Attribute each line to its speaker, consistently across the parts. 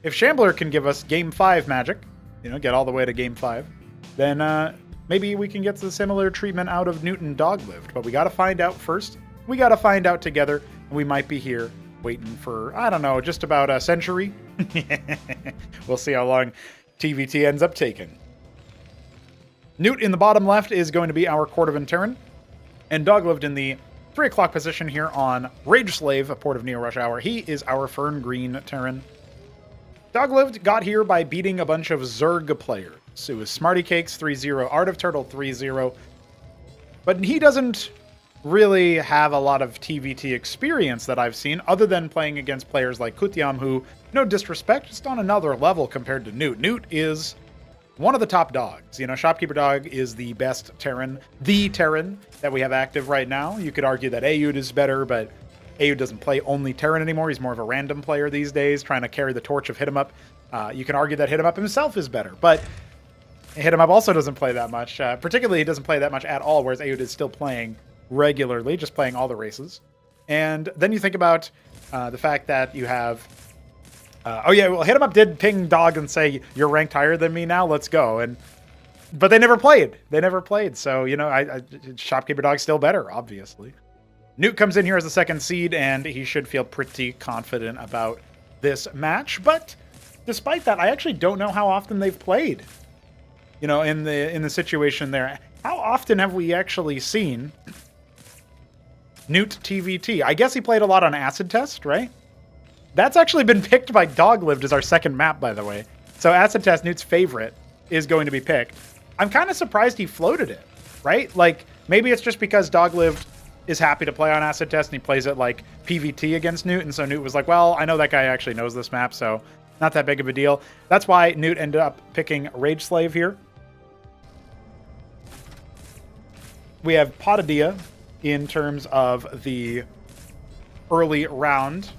Speaker 1: if Shambler can give us Game 5 magic, get all the way to Game 5, then maybe we can get the similar treatment out of Newt and Doglived. But we got to find out first. We got to find out together. We might be here waiting for, I don't know, just about a century. We'll see how long TVT ends up taking. Newt in the bottom left is going to be our Cordovan Terran, and Doglived in the 3 o'clock position here on Rage Slave, a Port of Neo Rush Hour. He is our Fern Green Terran. Doglived got here by beating a bunch of Zerg players. It was Smarty Cakes 3-0, Art of Turtle 3-0, but he doesn't really have a lot of TVT experience that I've seen, other than playing against players like Kutyam, who, no disrespect, just on another level compared to Newt. Newt is one of the top dogs. Shopkeeper Dog is the best Terran, the Terran that we have active right now. You could argue that Aoud is better, but Aoud doesn't play only Terran anymore. He's more of a random player these days, trying to carry the torch of Hit 'em Up. You can argue that Hit 'em Up himself is better, but Hit 'em Up also doesn't play that much. Particularly, he doesn't play that much at all, whereas Aoud is still playing regularly, just playing all the races. And then you think about the fact that you have... Hit 'em Up did ping Dog and say, "You're ranked higher than me now, let's go." But they never played. So, Shopkeeper Dog's still better, obviously. Newt comes in here as the second seed, and he should feel pretty confident about this match. But despite that, I actually don't know how often they've played. In the situation there. How often have we actually seen Newt TVT? I guess he played a lot on Acid Test, right? That's actually been picked by Doglived as our second map, by the way. So Acid Test, Newt's favorite, is going to be picked. I'm kind of surprised he floated it, right? Like, maybe it's just because Doglived is happy to play on Acid Test and he plays it like PVT against Newt, and so Newt was like, well, I know that guy actually knows this map, so not that big of a deal. That's why Newt ended up picking Rage Slave here. We have Potadia in terms of the early round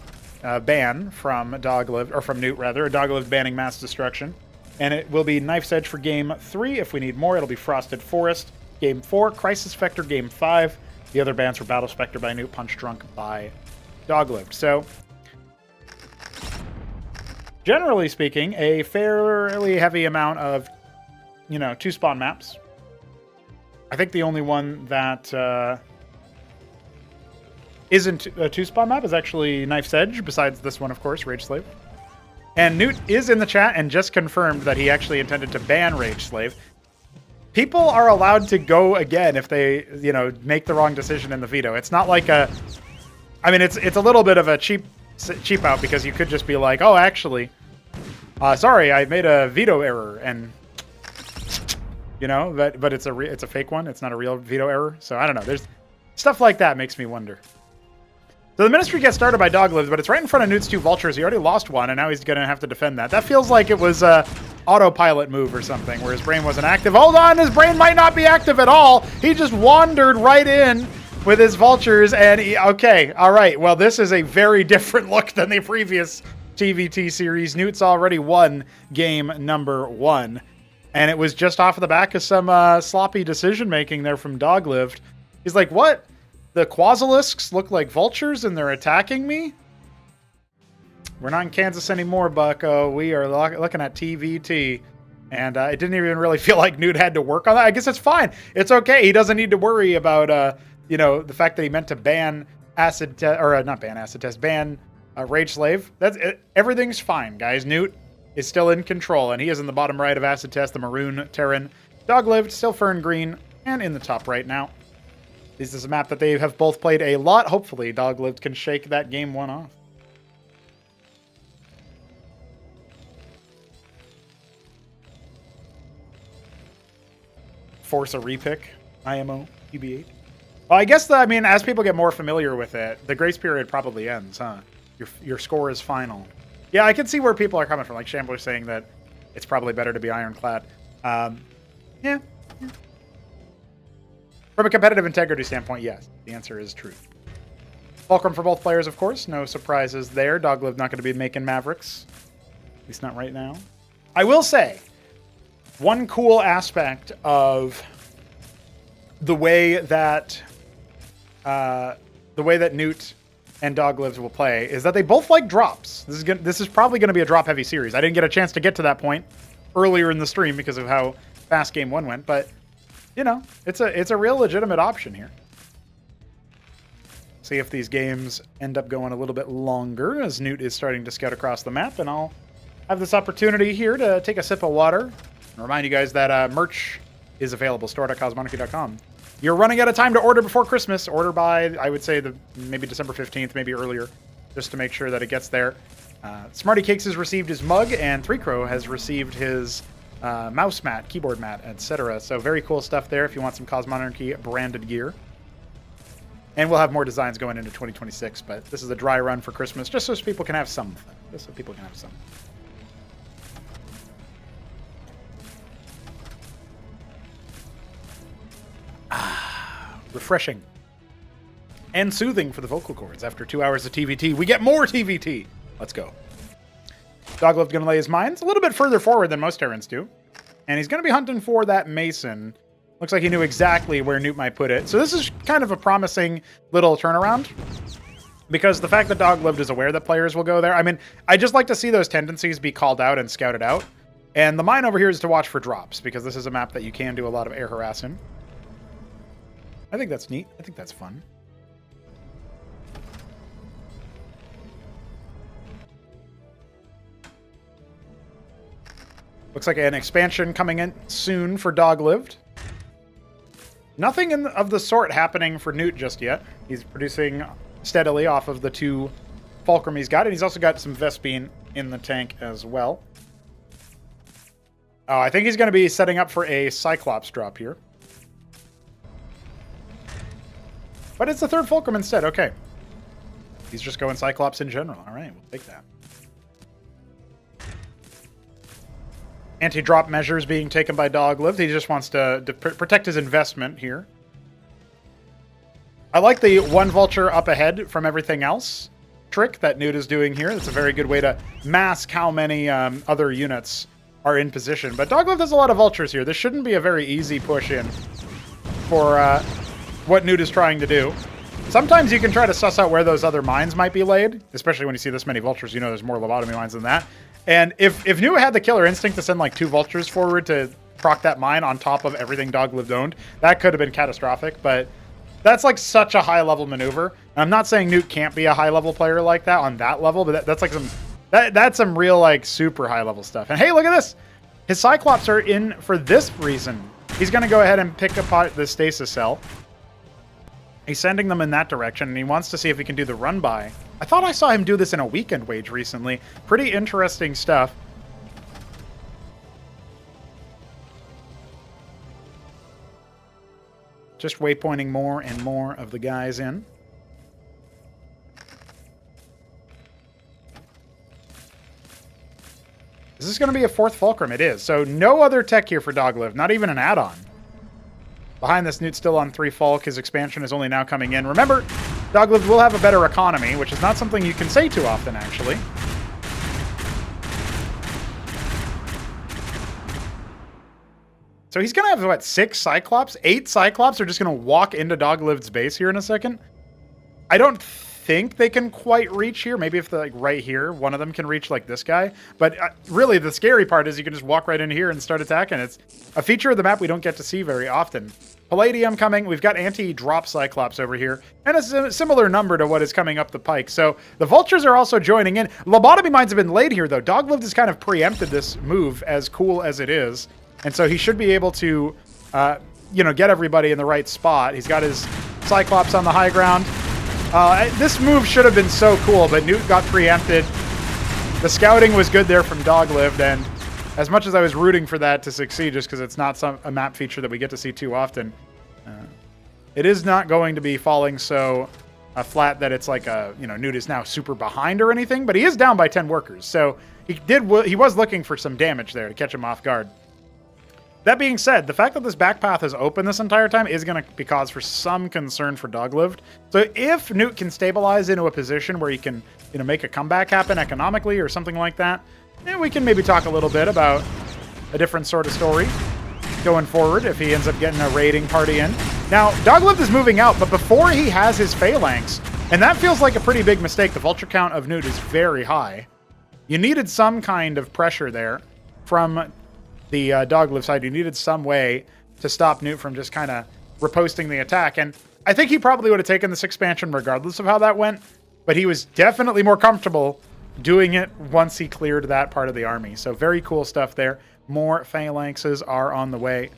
Speaker 1: ban from Doglived, or from Newt rather, Doglived banning Mass Destruction. And it will be Knife's Edge for Game 3. If we need more, it'll be Frosted Forest. Game 4, Crisis Vector Game 5. The other bans were Battle Spectre by Newt, Punch Drunk by Doglived. So, generally speaking, a fairly heavy amount of, 2-spawn maps. I think the only one that isn't a 2-spawn map is actually Knife's Edge, besides this one, of course, Rage Slave. And Newt is in the chat and just confirmed that he actually intended to ban Rage Slave. People are allowed to go again if they, make the wrong decision in the veto. It's not like a... I mean, it's a little bit of a cheap out, because you could just be like, oh, actually, sorry, I made a veto error, and... but it's a fake one. It's not a real veto error. So I don't know. There's stuff like that makes me wonder. So the Ministry gets started by Doglived, but it's right in front of Newt's 2 Vultures. He already lost one, and now he's going to have to defend that. That feels like it was a autopilot move or something, where his brain wasn't active. Hold on, his brain might not be active at all. He just wandered right in with his Vultures, and okay, all right. Well, this is a very different look than the previous TVT series. Newt's already won game number 1. And it was just off the back of some sloppy decision-making there from Doglived. He's like, what? The Quasilisks look like vultures and they're attacking me? We're not in Kansas anymore, bucko. We are looking at TVT. And it didn't even really feel like Newt had to work on that. I guess it's fine. It's okay. He doesn't need to worry about, the fact that he meant to ban Acid Test, or not ban Acid Test, ban Rage Slave. Everything's fine, guys. Newt is still in control, and he is in the bottom right of Acid Test, the Maroon Terran. Doglived, still Fern Green, and in the top right now. This is a map that they have both played a lot. Hopefully, Doglived can shake that game 1 off. Force a repick, IMO, UB8. Well, I guess, as people get more familiar with it, the grace period probably ends, huh? Your score is final. Yeah, I can see where people are coming from. Like Shambler saying that it's probably better to be ironclad. Yeah. From a competitive integrity standpoint, yes. The answer is true. Fulcrum for both players, of course. No surprises there. Doglived not going to be making Mavericks. At least not right now. I will say, one cool aspect of the way that Newt and Doglived will play is that they both like drops. This is probably going to be a drop-heavy series. I didn't get a chance to get to that point earlier in the stream because of how fast game 1 went, but, you know, it's a real legitimate option here. See if these games end up going a little bit longer as Newt is starting to scout across the map, and I'll have this opportunity here to take a sip of water and remind you guys that merch is available, store.cosmonarchy.com. You're running out of time to order before Christmas. Order by, I would say, maybe December 15th, maybe earlier, just to make sure that it gets there. Smarty Cakes has received his mug, and 3Crow has received his mouse mat, keyboard mat, etc. So very cool stuff there if you want some Cosmonarchy branded gear. And we'll have more designs going into 2026, but this is a dry run for Christmas, just so people can have some fun. Just so people can have some. Refreshing. And soothing for the vocal cords. After 2 hours of TVT, we get more TVT. Let's go. Doglived going to lay his mines a little bit further forward than most Terrans do. And he's going to be hunting for that Mason. Looks like he knew exactly where Newt might put it. So this is kind of a promising little turnaround. Because the fact that Doglived is aware that players will go there. I mean, I just like to see those tendencies be called out and scouted out. And the mine over here is to watch for drops. Because this is a map that you can do a lot of air harass in. I think that's neat. I think that's fun. Looks like an expansion coming in soon for Doglived. Nothing of the sort happening for Newt just yet. He's producing steadily off of the 2 Fulcrum he's got, and he's also got some Vespene in the tank as well. Oh, I think he's going to be setting up for a Cyclops drop here. But it's the 3rd Fulcrum instead. Okay. He's just going Cyclops in general. All right, we'll take that. Anti-drop measures being taken by Doglived. He just wants to protect his investment here. I like the 1 vulture up ahead from everything else trick that Newt is doing here. That's a very good way to mask how many other units are in position. But Doglived has a lot of vultures here. This shouldn't be a very easy push in for what Newt is trying to do. Sometimes you can try to suss out where those other mines might be laid, especially when you see this many vultures. You know there's more lobotomy mines than that. And if Newt had the killer instinct to send like 2 vultures forward to proc that mine on top of everything Doglived owned, that could have been catastrophic. But that's like such a high-level maneuver. And I'm not saying Newt can't be a high-level player like that on that level, but that's like that's some real like super high-level stuff. And hey, look at this! His Cyclops are in for this reason. He's going to go ahead and pick apart the stasis cell. He's sending them in that direction, and he wants to see if he can do the run-by. I thought I saw him do this in a weekend wage recently. Pretty interesting stuff. Just waypointing more and more of the guys in. Is this going to be a 4th Fulcrum? It is. So no other tech here for Doglived, not even an add-on. Behind this, Newt's still on 3 Fulk. His expansion is only now coming in. Remember, Doglived will have a better economy, which is not something you can say too often, actually. So he's going to have, what, 6 Cyclops? 8 Cyclops are just going to walk into Doglived's base here in a second? I don't think they can quite reach here. Maybe if they're like right here, one of them can reach like this guy. But really, the scary part is you can just walk right in here and start attacking. It's a feature of the map we don't get to see very often. Palladium coming. We've got anti-drop Cyclops over here. And a similar number to what is coming up the pike. So the vultures are also joining in. Lobotomy mines have been laid here, though. Doglived has kind of preempted this move, as cool as it is. And so he should be able to, you know, get everybody in the right spot. He's got his Cyclops on the high ground. This move should have been so cool, but Newt got preempted. The scouting was good there from Doglived, and as much as I was rooting for that to succeed, just because it's not a map feature that we get to see too often, it is not going to be falling so flat that it's like you know, Newt is now super behind or anything, but he is down by 10 workers, so he was looking for some damage there to catch him off guard. That being said, the fact that this back path is open this entire time is going to be cause for some concern for Doglived. So if Newt can stabilize into a position where he can, you know, make a comeback happen economically or something like that, then we can maybe talk a little bit about a different sort of story going forward if he ends up getting a raiding party in. Now, Doglived is moving out, but before he has his Phalanx, And that feels like a pretty big mistake. The vulture count of Newt is very high. You needed some kind of pressure there from the Doglived side. You needed some way to stop Newt from just kind of riposting the attack. And I think he probably would have taken this expansion regardless of how that went. But he was definitely more comfortable doing it once he cleared that part of the army. So very cool stuff there. More phalanxes are on the way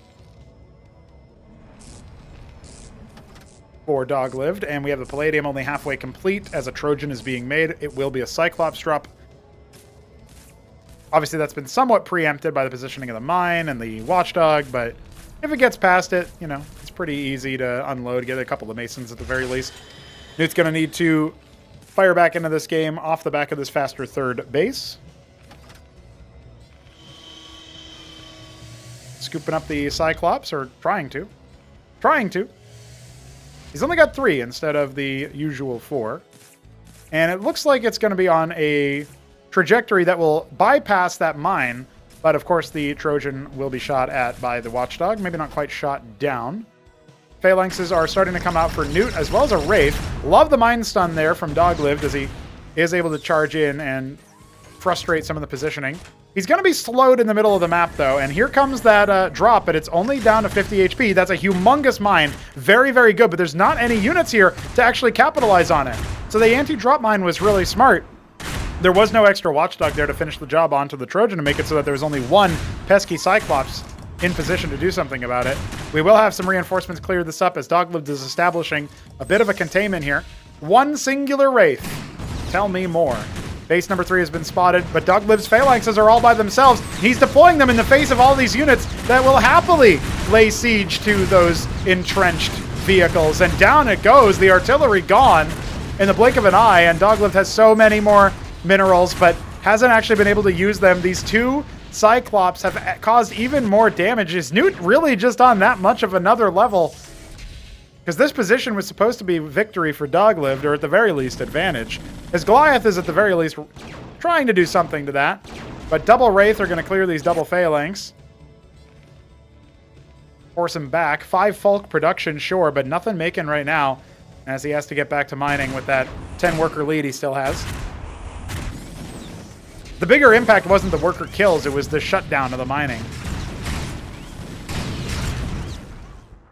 Speaker 1: for Doglived. And we have the Palladium only halfway complete as a Trojan is being made. It will be a Cyclops drop. Obviously, that's been somewhat preempted by the positioning of the mine and the Watchdog, but if it gets past it, you know, it's pretty easy to unload, get a couple of Masons at the very least. Newt's going to need to fire back into this game off the back of this faster third base. Scooping up the Cyclops, or trying to. Trying to. He's only got 3 instead of the usual 4. And it looks like it's going to be on a trajectory that will bypass that mine, but of course the Trojan will be shot at by the Watchdog. Maybe not quite shot down. Phalanxes are starting to come out for Newt, as well as a Wraith. Love the Mind Stun there from Doglived as he is able to charge in and frustrate some of the positioning. He's going to be slowed in the middle of the map, though, and here comes that drop, but it's only down to 50 HP. That's a humongous mine. Very, very good, but there's not any units here to actually capitalize on it. So the anti-drop mine was really smart. There was no extra Watchdog there to finish the job onto the Trojan to make it so that there was only one pesky Cyclops in position to do something about it. We will have some reinforcements clear this up as Doglived is establishing a bit of a containment here. One singular Wraith. Tell me more. Base number 3 has been spotted, but Doglived's phalanxes are all by themselves. He's deploying them in the face of all these units that will happily lay siege to those entrenched vehicles. And down it goes, the artillery gone in the blink of an eye, and Doglived has so many more minerals, but hasn't actually been able to use them. These 2 Cyclops have caused even more damage. Is Newt really just on that much of another level? Because this position was supposed to be victory for Doglived, or at the very least advantage. As Goliath is at the very least trying to do something to that. But double Wraith are going to clear these double Phalanx. Force him back. 5 Falk production, sure, but nothing making right now, as he has to get back to mining with that 10 worker lead he still has. The bigger impact wasn't the worker kills, it was the shutdown of the mining.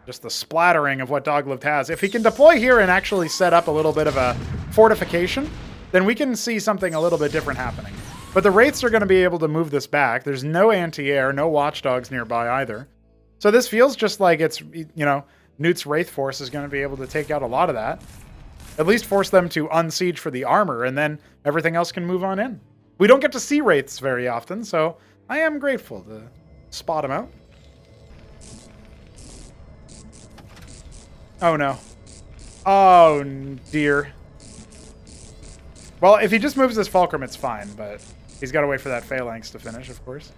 Speaker 1: Just the splattering of what Doglived has. If he can deploy here and actually set up a little bit of a fortification, then we can see something a little bit different happening. But the Wraiths are going to be able to move this back. There's no anti-air, no Watchdogs nearby either. So this feels just like it's, you know, Newt's Wraith force is going to be able to take out a lot of that. At least force them to unsiege for the armor, and then everything else can move on in. We don't get to see Wraiths very often, so I am grateful to spot them out. Oh, no. Oh, dear. Well, if he just moves this Fulcrum, it's fine, but he's got to wait for that Phalanx to finish, of course.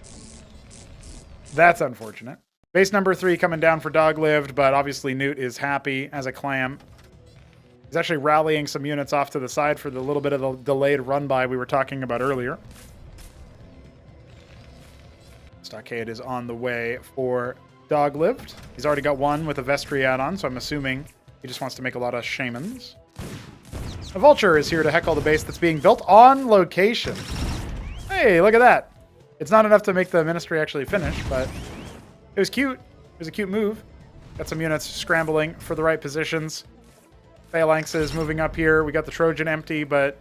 Speaker 1: That's unfortunate. Base number 3 coming down for Doglived, but obviously Newt is happy as a clam. He's actually rallying some units off to the side for the little bit of the delayed run-by we were talking about earlier. Stockade is on the way for Doglived. He's already got 1 with a Vestry add-on, so I'm assuming he just wants to make a lot of Shamans. A Vulture is here to heckle the base that's being built on location. Hey, look at that. It's not enough to make the Ministry actually finish, but it was cute. It was a cute move. Got some units scrambling for the right positions. Phalanxes moving up here. We got the Trojan empty, but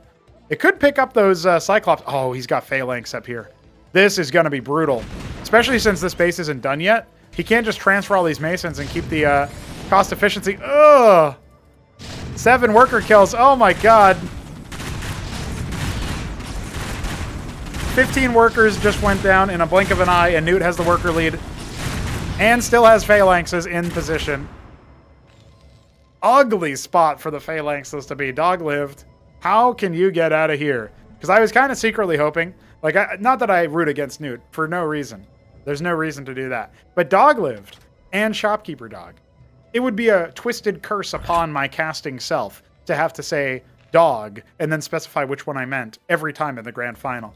Speaker 1: it could pick up those Cyclops. Oh, he's got Phalanx up here. This is going to be brutal, especially since this base isn't done yet. He can't just transfer all these Masons and keep the cost efficiency. Ugh! 7 worker kills. Oh my god. 15 workers just went down in a blink of an eye, and Newt has the worker lead and still has Phalanxes in position. Ugly spot for the Phalanxes to be. Doglived, how can you get out of here? Because I was kind of secretly hoping, like, not that I root against Newt, for no reason. There's no reason to do that. But Doglived and Shopkeeper Dog, it would be a twisted curse upon my casting self to have to say dog and then specify which one I meant every time in the grand final.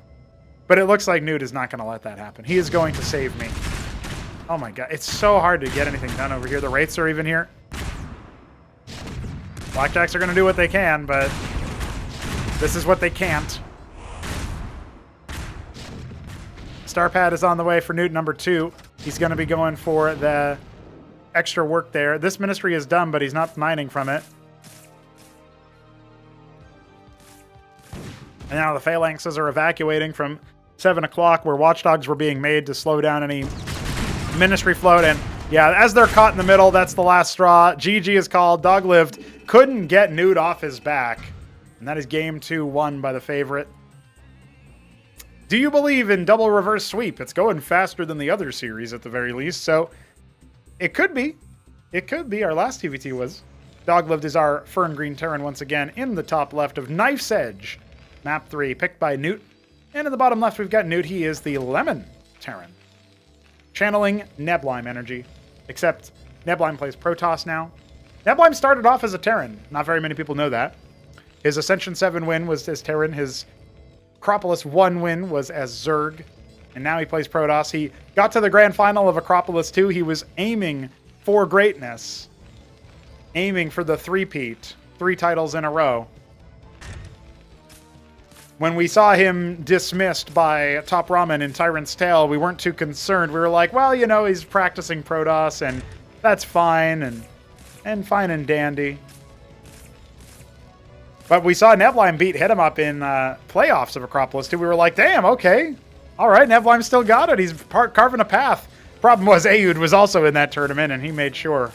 Speaker 1: But it looks like Newt is not going to let that happen. He is going to save me. Oh my god, it's so hard to get anything done over here. The Wraiths are even here. Blackjacks are going to do what they can, but this is what they can't. Starpad is on the way for Newt number 2. He's going to be going for the extra work there. This ministry is done, but he's not mining from it. And now the phalanxes are evacuating from 7 o'clock, where watchdogs were being made to slow down any ministry float. And yeah, as they're caught in the middle, that's the last straw. GG is called. Doglived couldn't get Newt off his back. And that is game 2 won by the favorite. Do you believe in double reverse sweep? It's going faster than the other series at the very least. So it could be. It could be. Our last TVT was. Doglived is our Fern Green Terran once again in the top left of Knife's Edge. Map 3, picked by Newt. And in the bottom left, we've got Newt. He is the Lemon Terran. Channeling Neblime energy. Except Neblime plays Protoss now. Neblime started off as a Terran. Not very many people know that. His Ascension 7 win was as Terran. His Acropolis 1 win was as Zerg. And now he plays Protoss. He got to the grand final of Acropolis 2. He was aiming for greatness. Aiming for the three-peat. 3 titles in a row. When we saw him dismissed by Top Ramen in Tyrant's Tale, we weren't too concerned. We were like, well, you know, he's practicing Protoss, and that's fine, and fine and dandy. But we saw Neblime beat Hit 'em Up in playoffs of Acropolis 2. We were like, damn, okay. All right, Neblime still got it. He's carving a path. Problem was, Ayud was also in that tournament, and he made sure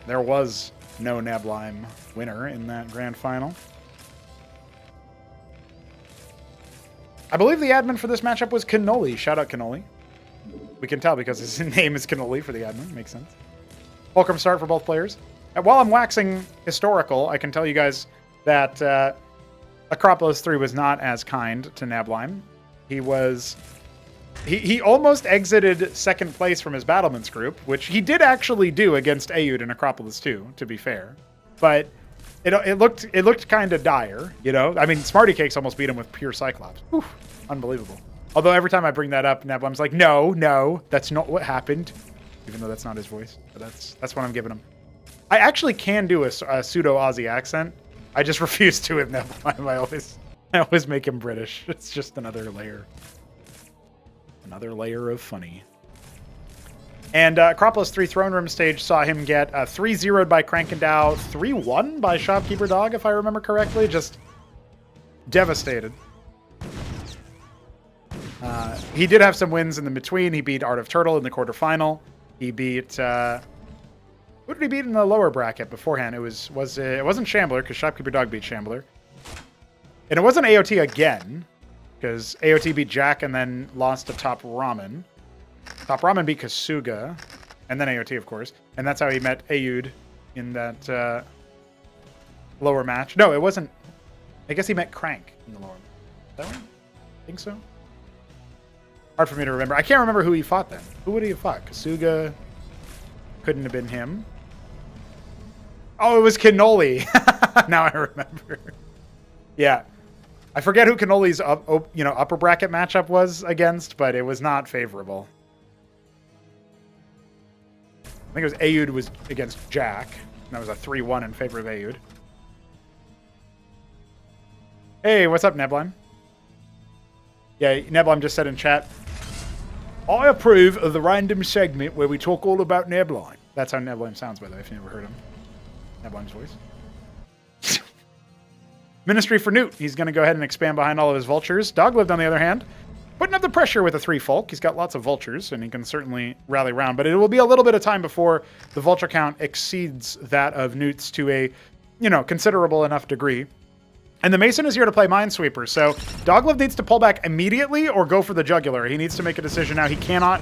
Speaker 1: there was no Neblime winner in that grand final. I believe the admin for this matchup was Cannoli. Shout out Cannoli. We can tell because his name is Cannoli for the admin. Makes sense. Fulcrum start for both players. And while I'm waxing historical, I can tell you guys that Acropolis 3 was not as kind to Neblime. He almost exited second place from his Battlements group, which he did actually do against Ayud in Acropolis 2, to be fair. But it looked kind of dire, you know? I mean, Smarty Cakes almost beat him with pure Cyclops. Whew, unbelievable. Although every time I bring that up, Neblime's like, no, that's not what happened. Even though that's not his voice. But that's what I'm giving him. I actually can do a pseudo-Aussie accent. I just refuse to with Neblime. I always make him British. It's just another layer. Another layer of funny. And Acropolis 3 Throne Room stage saw him get 3-0'd by Crankendow, 3-1 by Shopkeeper Dog, if I remember correctly. Just devastated. He did have some wins in the between. He beat Art of Turtle in the quarterfinal. He beat... who did he beat in the lower bracket beforehand? It wasn't Shambler, because Shopkeeper Dog beat Shambler. And it wasn't AOT again, because AOT beat Jack and then lost to Top Ramen. Top Ramen beat Kasuga, and then AOT, of course. And that's how he met Ayud in that lower match. No, it wasn't. I guess he met Crank in the lower match. Is that right? I think so. Hard for me to remember. I can't remember who he fought then. Who would he have fought? Kasuga couldn't have been him. Oh, it was Cannoli. Now I remember. Yeah. I forget who Cannoli's upper bracket matchup was against, but it was not favorable. I think it was Ayud was against Jack. And that was a 3-1 in favor of Ayud. Hey, what's up, Neblime? Yeah, Neblime just said in chat, I approve of the random segment where we talk all about Neblime. That's how Neblime sounds, by the way, if you never heard him. Neblime's voice. Ministry for Newt. He's going to go ahead and expand behind all of his vultures. Doglived, on the other hand, putting up the pressure with a 3 Folk. He's got lots of vultures, and he can certainly rally around. But it will be a little bit of time before the vulture count exceeds that of Newt's to a, considerable enough degree. And the Mason is here to play Minesweeper. So Doglived needs to pull back immediately or go for the jugular. He needs to make a decision now. He cannot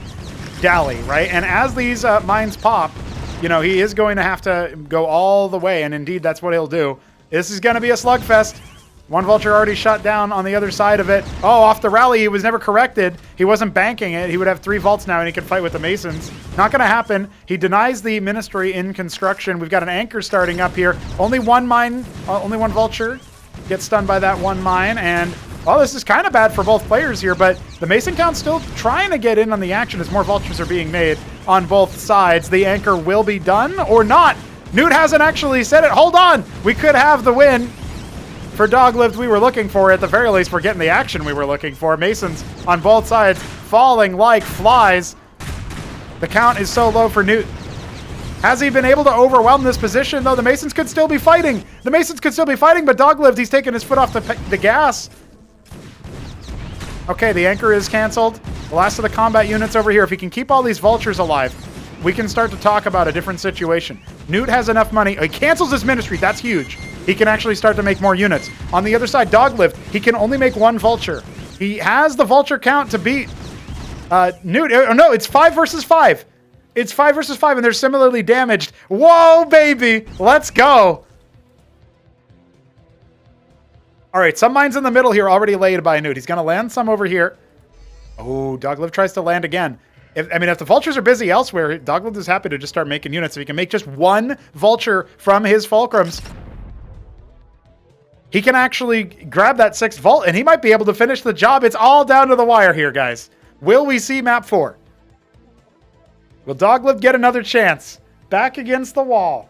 Speaker 1: dally, right? And as these mines pop, he is going to have to go all the way. And indeed, that's what he'll do. This is going to be a slugfest. One vulture already shot down on the other side of it. Oh, off the rally. He was never corrected. He wasn't banking it. He would have 3 vaults now, and he could fight with the Masons. Not going to happen. He denies the Ministry in construction. We've got an anchor starting up here. Only one mine, only one vulture gets stunned by that one mine. And, well, this is kind of bad for both players here, but the Mason count's still trying to get in on the action as more vultures are being made on both sides. The anchor will be done or not. Newt hasn't actually said it. Hold on. We could have the win for Doglived we were looking for. At the very least, we're getting the action we were looking for. Masons on both sides falling like flies. The count is so low for Newt. Has he been able to overwhelm this position, though? The Masons could still be fighting. The Masons could still be fighting, but Doglived, he's taking his foot off the gas. Okay, the anchor is canceled. The last of the combat units over here. If he can keep all these vultures alive, we can start to talk about a different situation. Newt has enough money. He cancels his ministry. That's huge. He can actually start to make more units. On the other side, Doglived, he can only make one vulture. He has the vulture count to beat Newt. Oh, no, it's 5 versus 5. It's 5 versus 5, and they're similarly damaged. Whoa, baby. Let's go. All right, some mines in the middle here already laid by Newt. He's going to land some over here. Oh, Doglived tries to land again. If the vultures are busy elsewhere, Doglived is happy to just start making units. If he can make just one vulture from his fulcrums, he can actually grab that 6th vault, and he might be able to finish the job. It's all down to the wire here, guys. Will we see map 4? Will Doglived get another chance? Back against the wall.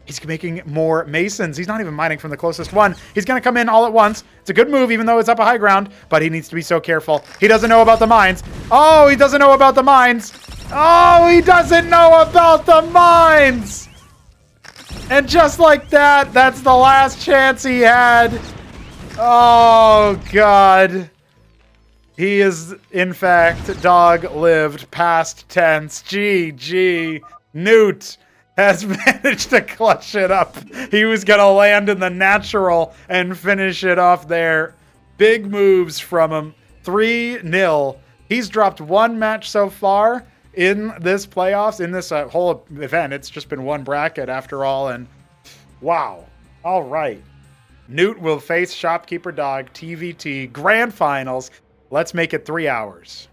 Speaker 1: He's making more Masons. He's not even mining from the closest one. He's going to come in all at once. It's a good move, even though it's up a high ground, but he needs to be so careful. He doesn't know about the mines. Oh, he doesn't know about the mines. Oh, he doesn't know about the mines. And just like that, that's the last chance he had. Oh, God. He is, in fact, Doglived, past tense. GG. Newt has managed to clutch it up. He was going to land in the natural and finish it off there. Big moves from him. 3-0. He's dropped one match so far in this playoffs, in this whole event. It's just been one bracket after all, and wow. All right. Newt will face Shopkeeper Dog, TVT, Grand Finals. Let's make it 3 hours.